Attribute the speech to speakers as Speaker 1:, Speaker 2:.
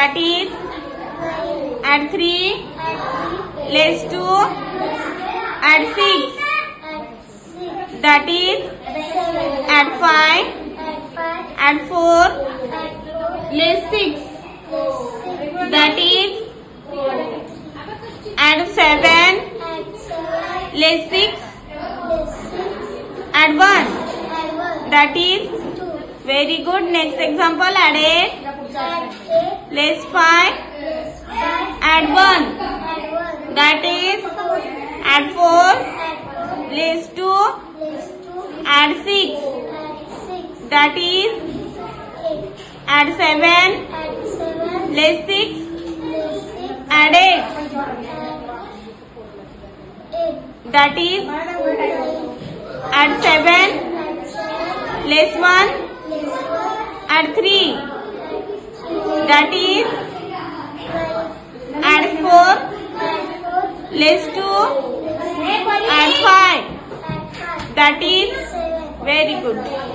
Speaker 1: that is add 3 less 2 add 6 that is add 5 add 4 less 6 that is add 7 less 6 add 1 that is very good. Next example, add 8 less 5 add 1 that is add 4 less 2 add 6 that is add 7 less 6 add 8 that is add 7 less 1 add 3 that is add 4 less 2 add 5 that is very good.